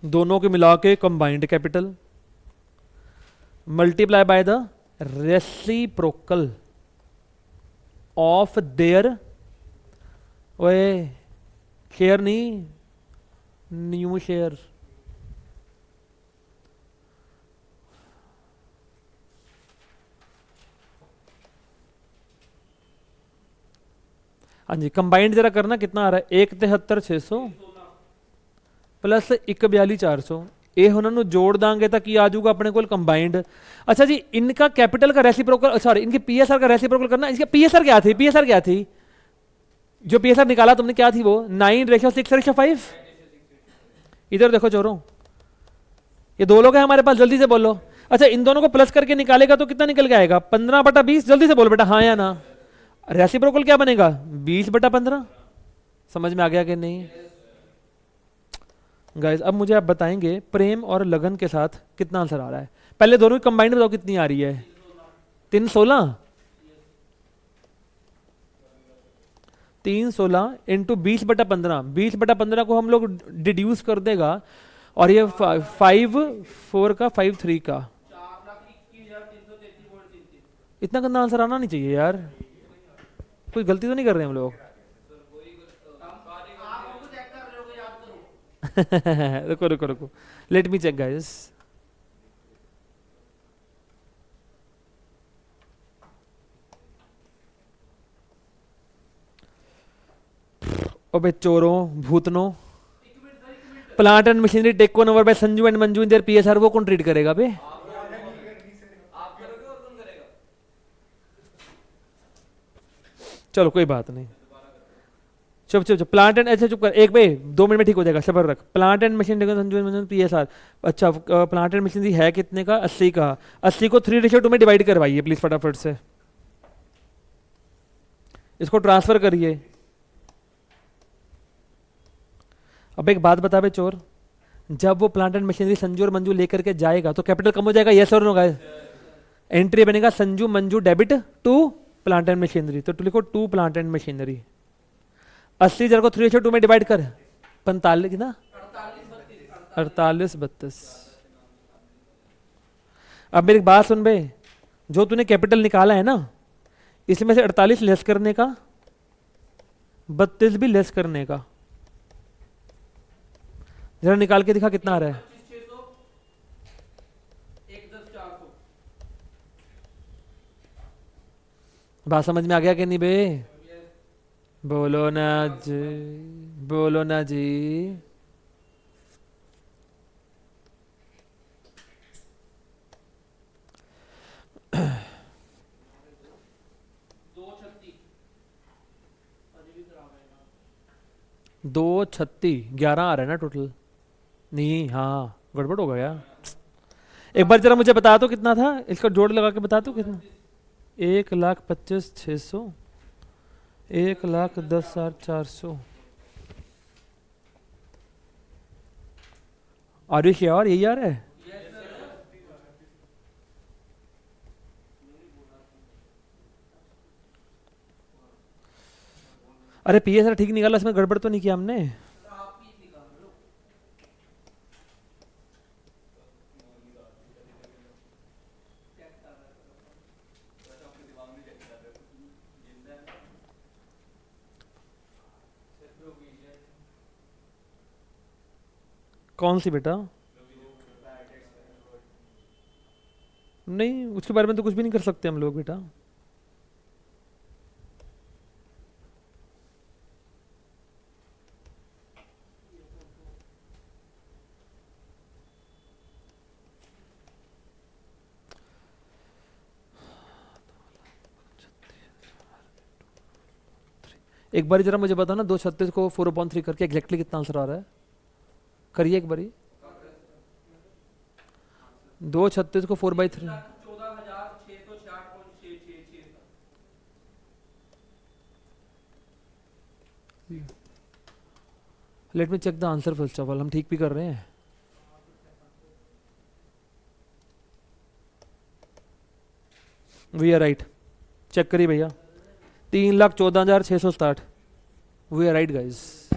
दोनों के मिला के combined capital multiply by the reciprocal of there, ओए शेयर नहीं, न्यू शेयर। हाँ जी, कंबाइंड जरा करना कितना आ रहा है? 1,73,600 प्लस 1,42,400। ਇਹ ਉਹਨਾਂ ਨੂੰ जोड़ ਦਾਂਗੇ ਤਾਂ ਕੀ आ जाऊगा अपने को कंबाइंड। अच्छा जी, इनका कैपिटल का रेसिप्रोकल, सॉरी इनके पीएसआर का रेसिप्रोकल करना। इसका पीएसआर क्या थी? पीएसआर क्या थी? जो पीएसआर निकाला तुमने क्या थी वो? 9:6:5। इधर देखो चोरों, ये दो लोग हैं हमारे पास, जल्दी से बोलो। अच्छा, इन दोनों को प्लस करके निकालेगा तो कितना निकल के आएगा? 15/20। जल्दी से बोलो बेटा, हाँ या ना। रेसिप्रोकल क्या बनेगा? 20/15। समझ में आ गया कि नहीं गाइस? अब मुझे आप बताएंगे प्रेम और लगन के साथ कितना आंसर आ रहा है। पहले दोनों की कंबाइंड बताओ कितनी आ रही है? 316 316 इंटू 20/15। 20/15 को हम लोग डिड्यूस कर देगा और ये 5 4 का 5 3 का 4,21,333.33। इतना गंदा आंसर आना नहीं चाहिए यार। कोई गलती तो नहीं कर रहे हम लोग? आप उनको चेक कर रहे हो, याद करो। रुको रुको रुको, लेट मी चेक गाइस। अबे चोरों भूतनों, plant and machinery take over by Sanju and Manju in their PSR, वो कौन ट्रीट करेगा बे? आप करोगे और कौन करेगा? चलो कोई बात नहीं, चुप चुप चुप। प्लांट एंड, ऐसे चुप कर एक बे, 2 मिनट में ठीक हो जाएगा, सबर रख। Plant and machine Sanju and Manju PSR. अच्छा, प्लांट एंड मशीनरी है कितने का? 80 का। 80 को 3:2 में डिवाइड करवाइए प्लीज फटाफट से। इसको ट्रांसफर करिए। अब एक बात बता बे चोर, जब वो प्लांट एंड मशीनरी संजू और मंजू लेकर के जाएगा तो कैपिटल कम हो जाएगा? यस और नो गाइस? एंट्री बनेगा Sanju Manju debit to plant and machinery, तो लिखो टू प्लांट एंड मशीनरी। 80 जरा को 3:2 में डिवाइड कर, 45 ना, 48 32। अब मेरी बात सुन बे, जो तूने कैपिटल निकाला है ना, इसमें से 48 लेस करने का, 32 भी लेस करने का, जरा निकाल के दिखा कितना आ रहा है? 25,600, 1,10,400। बात समझ में आ गया कि नहीं बे? बोलो ना जी, बोलो ना जी। 2 36 11 आ रहा है ना टोटल? नहीं, हाँ गड़बड़ हो गया। एक बार जरा मुझे बता दो कितना था, इसका जोड़ लगा के बता दो कितना। 1,25,600, 1,10,400। और श्योर यही आ रहा है? अरे पीए सर ठीक निकाला, इसमें गड़बड़ तो नहीं किया हमने? आप ही निकाल लो। कौन सी बेटा? नहीं, उसके बारे में तो कुछ भी नहीं कर सकते हम लोग बेटा। एक बार जरा मुझे बता ना, 2 36 को 4/3 करके एग्जैक्टली कितना आंसर आ रहा है? करिए एक बारी। 2 36 को 4/3। 14,666.66। Let me check the answer first of all, हम ठीक भी कर रहे हैं। वी आर राइट, चेक करिए भैया। 3,14,667। We are right guys.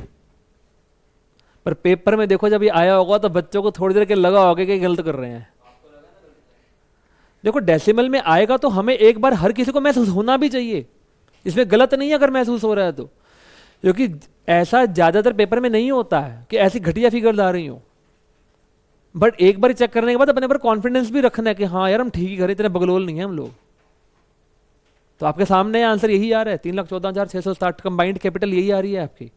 पर पेपर में देखो जब ये आया होगा तो बच्चों को थोड़ी देर के लगा होगा कि गलत कर रहे हैं। देखो डेसिमल में आएगा तो हमें एक बार हर किसी को महसूस होना भी चाहिए, इसमें गलत नहीं है अगर महसूस हो रहा है तो, क्योंकि ऐसा ज्यादातर पेपर में नहीं होता है कि ऐसी घटिया फिगर्स आ रही हो। बट एक बार चेक करने के बाद अपने पर कॉन्फिडेंस भी रखना है कि हाँ यार हम ठीक ही करें, इतने बगलोल नहीं है हम लोग। तो आपके सामने आंसर यही आ रहा है, 3,14,667 कंबाइंड कैपिटल यही आ रही है आपकी।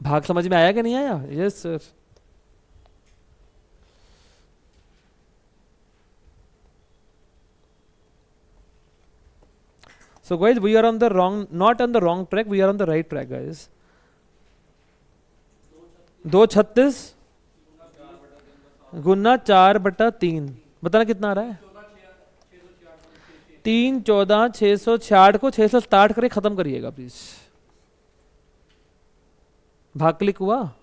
भाग समझ में आया कि नहीं आया? Yes sir. So guys, we are on the wrong, not on the wrong track, we are on the right track guys. 2 36 गुना 4/3, बताना कितना आ रहा है? 3,14,666 को 667 करके खत्म करिएगा प्लीज। भाग क्लिक हुआ?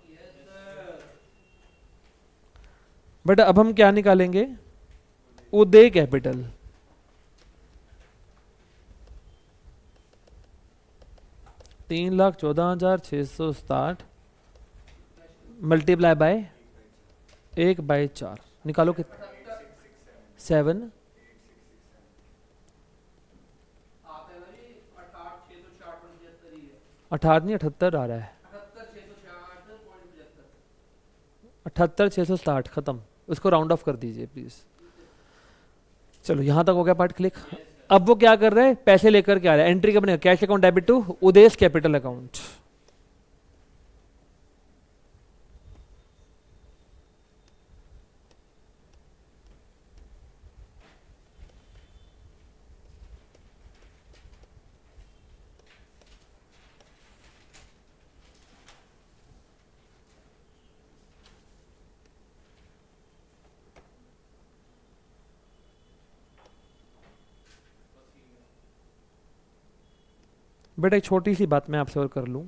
बट अब हम क्या निकालेंगे? उदय कैपिटल। तीन 3,14,667 मल्टीप्लाई बाय 1/4 निकालो कितना? 7। आप है भाई 68,666.75 ही है। 18 नहीं 78 आ रहा है। 78,666.75। 78,667 खत्म, उसको राउंड ऑफ कर दीजिए प्लीज। चलो यहां तक हो गया पार्ट क्लिक। अब वो क्या कर रहे हैं? पैसे लेकर के आ रहे हैं। एंट्री कब बनेगा? Cash account debit to Udesh capital account. बेटा एक छोटी सी बात मैं आपसे और कर लूं।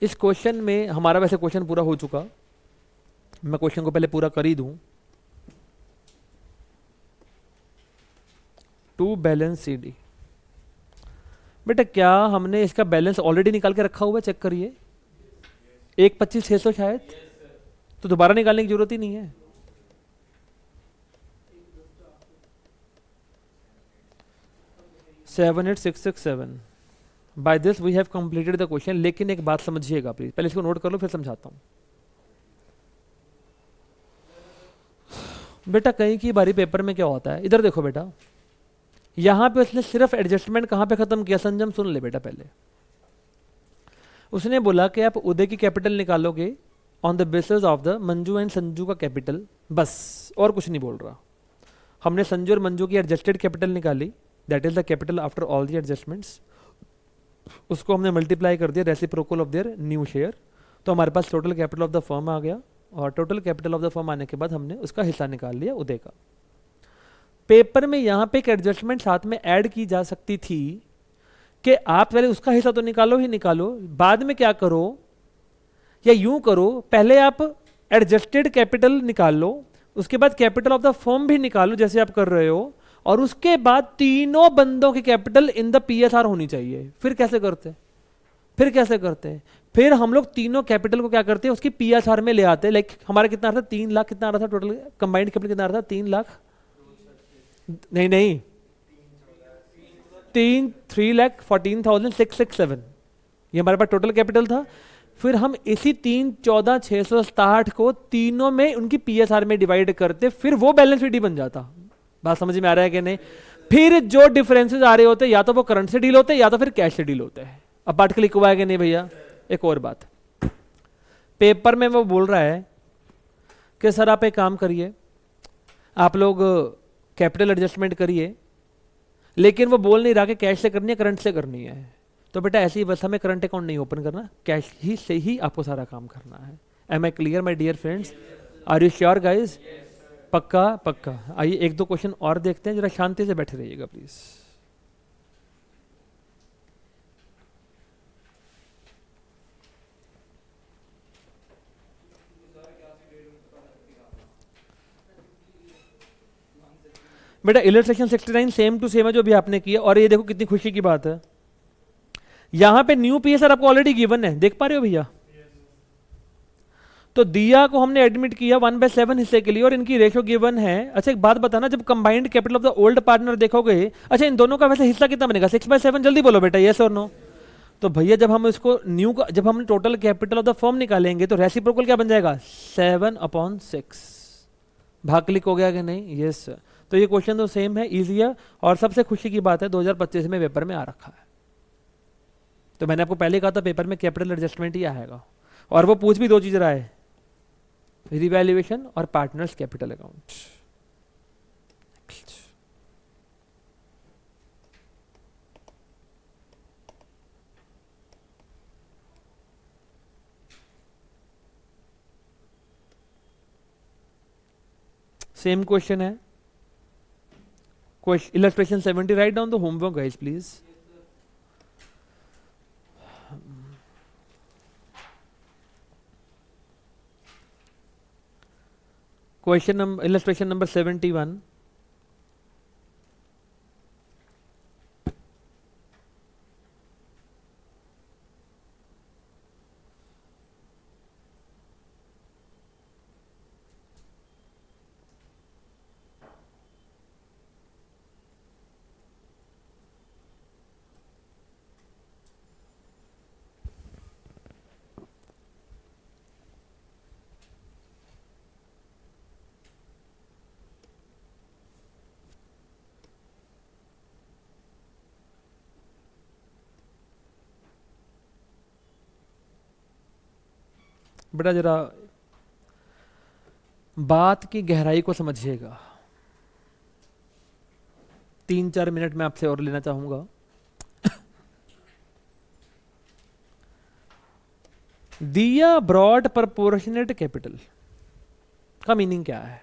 इस क्वेश्चन में हमारा वैसे क्वेश्चन पूरा हो चुका, मैं क्वेश्चन को पहले पूरा कर ही दूं। To balance CD. बेटा क्या हमने इसका बैलेंस ऑलरेडी निकाल के रखा हुआ है? चेक करिए। 1,25,600 शायद, तो दोबारा निकालने की जरूरत ही नहीं है। Seven 8,667। By this we have completed the question. लेकिन एक बात समझिएगा प्लीज, पहले इसको नोट कर लो फिर समझाता हूं। बेटा कहीं की बारी पेपर में क्या होता है, इधर देखो बेटा, यहां पे उसने सिर्फ एडजस्टमेंट कहां पे खत्म किया? संजम सुन ले बेटा, पहले उसने बोला कि आप उदय की कैपिटल निकालोगे on the basis of the Manju and Sanju का कैपिटल, बस और कुछ नहीं बोल रहा। हमने संजू और मंजू की एडजस्टेड कैपिटल निकाली, that is the capital after all the adjustments. उसको हमने मल्टीप्लाई कर दिया reciprocal of their new share, तो हमारे पास total capital of the firm आ गया, और total capital of the firm आने के बाद हमने उसका हिस्सा निकाल लिया उदय का। पेपर में यहाँ पे एक एडजस्टमेंट साथ में ऐड की जा सकती थी कि आप पहले उसका हिस्सा तो निकालो ही निकालो, बाद में क्या करो, या यूं करो, पहले आप एडजस्टेड कैपिटल निकाल लो, उसके बाद कैपिटल ऑफ द फर्म भी निकालो जैसे आप कर रहे हो, और उसके बाद तीनों बंदों की कैपिटल इन द पीएसआर होनी चाहिए। फिर कैसे करते, फिर हम लोग तीनों कैपिटल को क्या करते हैं, उसकी पीएसआर में ले आते हैं। लाइक हमारा कितना आ रहा था, 3 लाख कितना आ रहा था टोटल कंबाइंड कैपिटल कितना आ रहा था, 3 लाख नहीं 3,14,667 ये हमारे पास टोटल कैपिटल था। फिर हम इसी 3,14,667 को तीनों में उनकी पीएसआर में डिवाइड करते, फिर वो बैलेंस शीट ही बन जाता। बात समझ में आ रहा है कि नहीं? फिर जो डिफरेंसेस आ रहे होते या तो वो करंट से डील होते या तो फिर कैश से डील होते हैं। अब पार्ट क्लिक हुआ है कि नहीं भैया? एक और बात, पेपर में वो बोल रहा है कि सर आप एक काम करिए, आप लोग कैपिटल एडजस्टमेंट करिए, लेकिन वो बोल नहीं रहा कि कैश से करनी है करंट से करनी है। तो बेटा ऐसी बस हमें करंट अकाउंट नहीं ओपन करना, कैश ही से ही आपको सारा काम करना है। Am I clear my dear friends? Are you sure guys? पक्का पक्का। आइए एक दो क्वेश्चन और देखते हैं, जरा शांति से बैठे रहिएगा प्लीज। बेटा इलस्ट्रेशन 69 सेम टू सेम है जो भी आपने किया, और ये देखो कितनी खुशी की बात है, यहां पे न्यू पीएसआर आपको ऑलरेडी गिवन है, देख पा रहे हो भैया? तो दिया को हमने एडमिट किया 1/7 हिस्से के लिए और इनकी रेशो गिवन है। अच्छा एक बात बताना, जब combined capital of the old partner देखोगे, अच्छा इन दोनों का वैसे हिस्सा कितना बनेगा? 6/7। जल्दी बोलो बेटा, यस और नो। तो भैया जब हम इसको न्यू का, जब हम total capital of the firm निकालेंगे तो रेसिप्रोकल क्या बन जाएगा? 7/6। भाग क्लिक हो गया कि नहीं? यस। तो ये क्वेश्चन तो सेम है, इजी है, और सबसे खुशी की बात है 2025 में पेपर में आ रखा है। तो मैंने आपको पहले कहा था पेपर में कैपिटल एडजस्टमेंट ही आएगा, और वो पूछ भी दो चीज रहा है, रिवैल्यूएशन और partners capital account. Same question है, illustration 70, write down the homework guys please. Question number, illustration number 71. बेटा जरा बात की गहराई को समझिएगा, 3-4 मिनट में आपसे और लेना चाहूंगा। दिया ब्रॉड प्रपोर्शनेट कैपिटल का मीनिंग क्या है?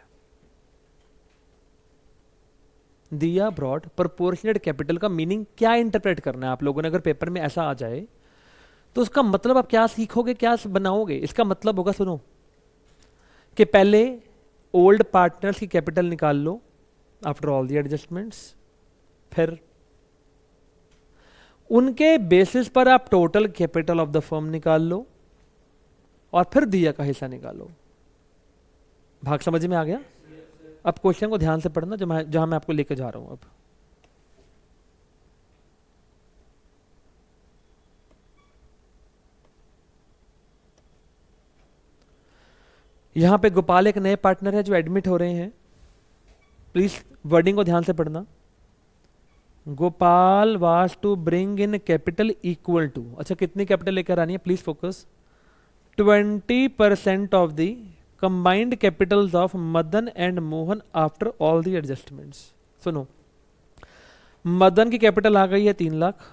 दिया ब्रॉड प्रपोर्शनेट कैपिटल का मीनिंग क्या इंटरप्रेट करना है आप लोगों ने? अगर पेपर में ऐसा आ जाए तो उसका मतलब आप क्या सीखोगे, क्या बनाओगे? इसका मतलब होगा, सुनो, कि पहले ओल्ड पार्टनर्स की कैपिटल निकाल लो आफ्टर ऑल द एडजस्टमेंट्स, फिर उनके बेसिस पर आप total capital of the firm निकाल लो, और फिर दिया का हिस्सा निकालो। भाग समझ में आ गया? अब क्वेश्चन को ध्यान से पढ़ना जहां मैं आपको लेकर जा रहा हूं। अब यहां पे गोपाल एक नए पार्टनर है जो एडमिट हो रहे हैं, प्लीज वर्डिंग को ध्यान से पढ़ना। Gopal was to bring in capital equal to, अच्छा कितनी कैपिटल लेकर आनी है please focus, 20% of the combined capitals of Madan and Mohan after all the adjustments. सुनो, मदन की कैपिटल आ गई है 3 लाख,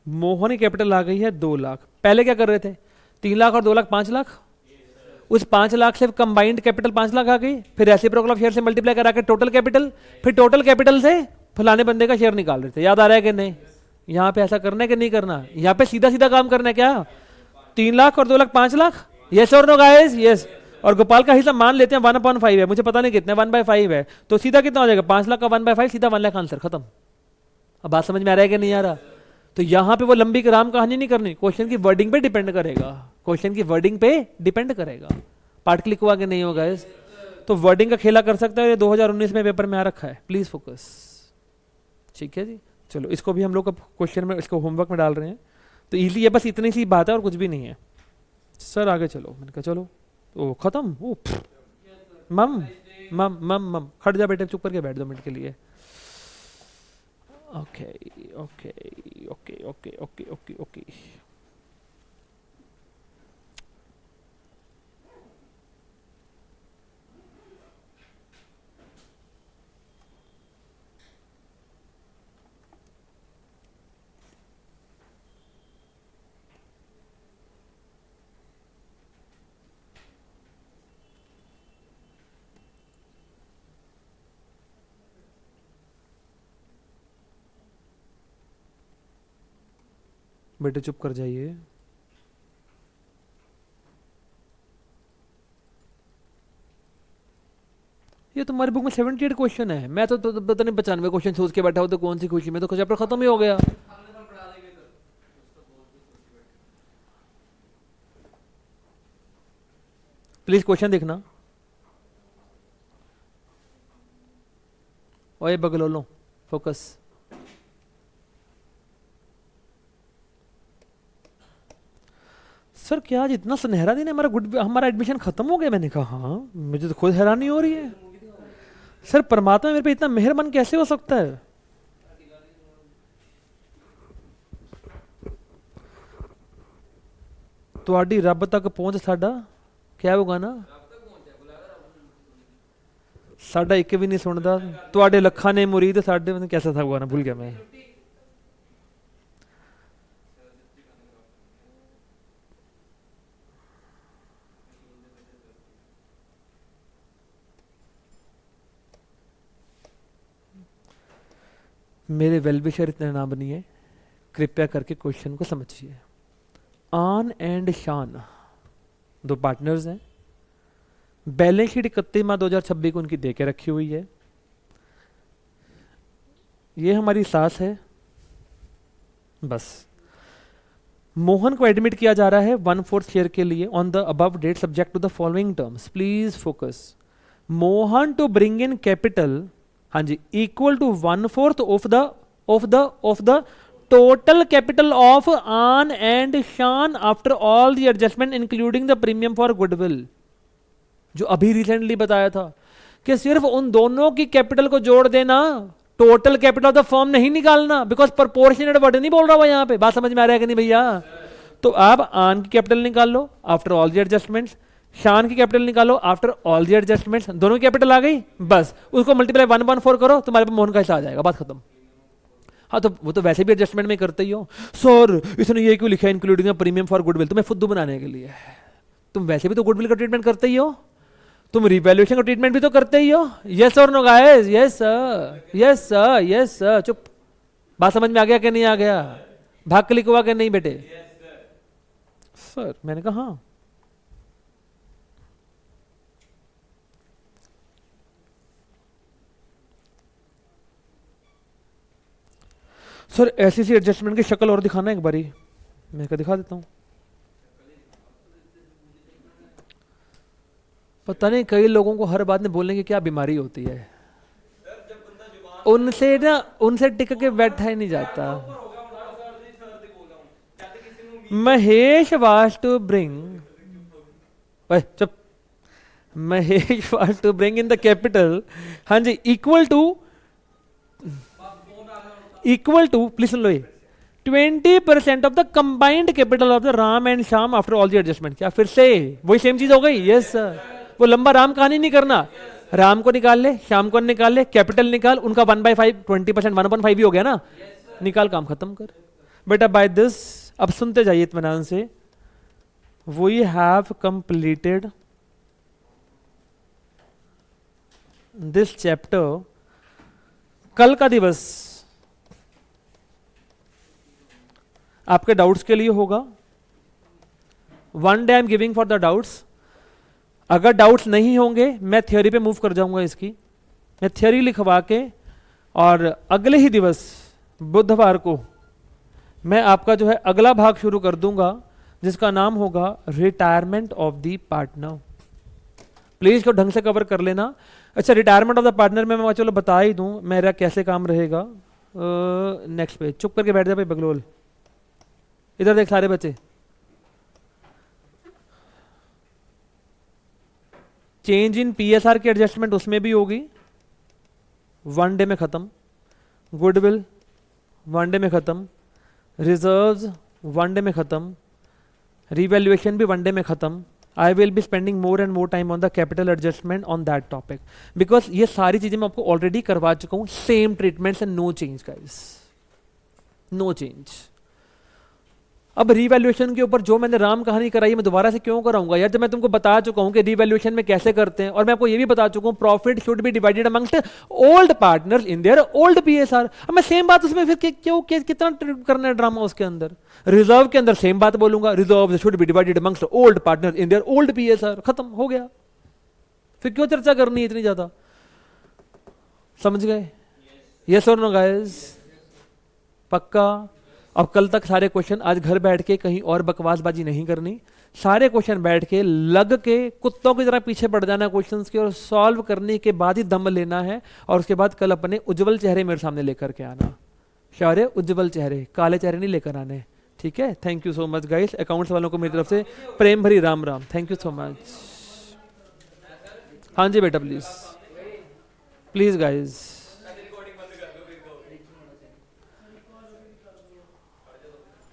मोहन की कैपिटल आ गई है 2 लाख। पहले क्या कर रहे थे, 3 लाख और 2 लाख 5 लाख। उस 5 लाख से कंबाइंड कैपिटल 5 लाख आ गई, फिर रेसिप्रोकल ऑफ शेयर से मल्टीप्लाई करा के टोटल कैपिटल, फिर टोटल कैपिटल से फलाने बंदे का शेयर निकाल रहे थे। याद आ रहा है कि नहीं? यहाँ पे ऐसा करना है कि नहीं करना? यहाँ पे सीधा सीधा काम करना है क्या? 3 लाख और 2 लाख 5 लाख, यस और नो गाइस? यस। और गोपाल का हिस्सा मान लेते हैं 1/5 है, मुझे पता नहीं कितना 1/5 है, तो सीधा कितना हो जाएगा? 5 लाख का 1/5 सीधा 1 लाख, आंसर खत्म। अब बात समझ में आ रहा है कि नहीं आ रहा? तो यहाँ पे वो लंबी राम कहानी नहीं करनी, क्वेश्चन की वर्डिंग पे डिपेंड करेगा, क्वेश्चन की वर्डिंग पे डिपेंड करेगा। पार्ट क्लिक हुआ कि नहीं होगा इस? तो वर्डिंग का खेला कर सकता है, ये 2019 में पेपर में आ रखा है, प्लीज फोकस। ठीक है जी, चलो इसको भी हम लोग क्वेश्चन में, इसको होमवर्क में डाल रहे हैं, तो इजीली है, बस इतनी सी बात है और कुछ भी नहीं है। सर आगे चलो, मैंने कहा चलो, ओ खत्म। ओ मम मम मम मम हट जा बेटे, चुप करके बैठ 2 मिनट के लिए। Okay okay okay okay okay okay okay. बेटे चुप कर जाइए। ये तुम्हारी बुक में 78 क्वेश्चन है, मैं तो पता नहीं 95 क्वेश्चन सोच के बैठा हूँ, तो कौन सी खुशी में, तो चैप्टर खत्म ही हो गया। प्लीज क्वेश्चन देखना। ओए बगलोलो, फोकस। सर क्या आज इतना सुनहरा दिन है, हमारा एडमिशन खत्म हो गया? मैंने कहा हाँ, मुझे तो खुद हैरानी हो रही है। सर परमात्मा मेरे पे इतना मेहरबान कैसे हो सकता है? ਤੁਹਾਡੀ ਰੱਬ ਤੱਕ ਪਹੁੰਚ ਸਾਡਾ ਕਿਆ ਹੋਗਾ ਨਾ, ਸਾਡਾ ਇੱਕ ਵੀ ਨਹੀਂ ਸੁਣਦਾ, ਤੁਹਾਡੇ ਲੱਖਾਂ ਨੇ ਮੁਰੀਦ, ਸਾਡੇ कैसा था हुआ ना, भूल गया मैं। मेरे वेलविशर इतने ना बनिए, कृपया करके क्वेश्चन को समझिए। आन एंड शान 2 पार्टनर्स हैं, बैलेंस शीट 31/2026 को उनकी दे के रखी हुई है। ये हमारी सास है, बस। मोहन को एडमिट किया जा रहा है 1/4 शेयर के लिए on the above date subject to the following terms, please focus. Mohan to bring in capital, हाँ जी, equal to 1/4 of the total capital of Aan and Shaan after all the adjustment including the premium for goodwill, जो अभी रिसेंटली बताया था कि सिर्फ उन दोनों की कैपिटल को जोड़ देना, total capital of the firm नहीं निकालना, बिकॉज प्रोपोर्शनेट वर्ड नहीं बोल रहा हुआ यहाँ पे। बात समझ में आ रहा है कि नहीं भैया? तो आप आन की कैपिटल निकाल लो आफ्टर ऑल द एडजस्टमेंट्स, शान की कैपिटल निकालो आफ्टर ऑल द एडजस्टमेंट्स, दोनों की कैपिटल आ गई, बस उसको मल्टीप्लाई 1/4 करो, तुम्हारे पास मोहन का हिस्सा आ जाएगा, बात खत्म। हाँ तो वो तो वैसे भी एडजस्टमेंट में करते ही हो। सर इसने ये क्यों लिखा है इंक्लूडिंग प्रीमियम फॉर गुडविल? तुम्हें फुद्दू बनाने के लिए। तुम वैसे भी तो गुडविल का ट्रीटमेंट करते ही हो, तुम रिवैल्यूएशन का ट्रीटमेंट भी तो करते ही हो। यस और no guys? Yes sir, yes sir, yes sir. चुप। बात समझ में आ गया कि नहीं आ गया? भाग क्लिक हुआ कि नहीं बेटे? सर मैंने कहा हाँ। सर ऐसी सी एडजस्टमेंट की शक्ल और दिखाना एक बारी, मैं क्या दिखा देता हूँ। पता नहीं कई लोगों को हर बात में बोलने की क्या बीमारी होती है, उनसे ना उनसे टिक के बैठा ही नहीं जाता। महेश वाज टू ब्रिंग, चुप, Mahesh was to bring in the capital, हाँ जी, इक्वल टू प्लीज सुन लो, 20% of the combined capital of the Ram and Shyam after all the adjustment. क्या फिर से वही सेम चीज हो गई? Yes sir. वो लंबा राम कहानी नहीं करना, राम को निकाल ले, श्याम को निकाल ले, कैपिटल निकाल, उनका 1/5 20% 1/5 ही हो गया ना, निकाल, काम खत्म कर। बेटा बाय दिस, अब सुनते जाइए इत्मीनान से, we have completed this chapter. कल का दिवस आपके डाउट्स के लिए होगा। One day I am giving for the doubts. अगर डाउट्स नहीं होंगे मैं थ्योरी पे मूव कर जाऊंगा इसकी, मैं थ्योरी लिखवा के, और अगले ही दिवस बुधवार को मैं आपका जो है अगला भाग शुरू कर दूंगा जिसका नाम होगा retirement of the partner. Please इसको ढंग से कवर कर लेना। अच्छा, रिटायरमेंट ऑफ द पार्टनर में मैं चलो बता ही दूं मेरा कैसे काम रहेगा। नेक्स्ट पेज, चुप करके बैठ जा भाई बगलोल, इधर देख सारे बच्चे। चेंज इन पीएसआर की एडजस्टमेंट उसमें भी होगी, वन डे में खत्म। गुडविल वन डे में खत्म, रिजर्व्स वन डे में खत्म, रिवैल्यूएशन भी वन डे में खत्म। I will be spending more and more time on the capital adjustment on that topic, because ये सारी चीजें मैं आपको ऑलरेडी करवा चुका हूं, same treatments and no change guys, no change. अब रिवैल्यूएशन के ऊपर जो मैंने राम कहानी कराई मैं दोबारा से क्यों कराऊंगा यार, जब मैं तुमको बता चुका हूं कि रिवैल्यूएशन में कैसे करते हैं, और मैं आपको ये भी बता चुका हूं profit should be divided amongst old partners in their old PSR. अब मैं सेम बात उसमें फिर क्यों कितना करना है ड्रामा उसके अंदर। रिजर्व के अंदर सेम बात बोलूंगा, reserve should be divided amongst old partners in their old PSR, खत्म हो गया। फिर क्यों चर्चा करनी है इतनी ज्यादा, समझ गए? यस और नो गाइस, पक्का? अब कल तक सारे क्वेश्चन, आज घर बैठ के कहीं और बकवासबाजी नहीं करनी, सारे क्वेश्चन बैठ के लग के कुत्तों की तरह पीछे पड़ जाना क्वेश्चंस के, और सॉल्व करने के बाद ही दम लेना है, और उसके बाद कल अपने उज्जवल चेहरे मेरे सामने लेकर के आना। शौर्य उज्जवल चेहरे, काले चेहरे नहीं लेकर आने, ठीक है? Thank you so much guys. Accounts वालों को मेरी तरफ से प्रेम भरी Ram Ram, thank you so much. हाँ जी बेटा, प्लीज प्लीज गाइज।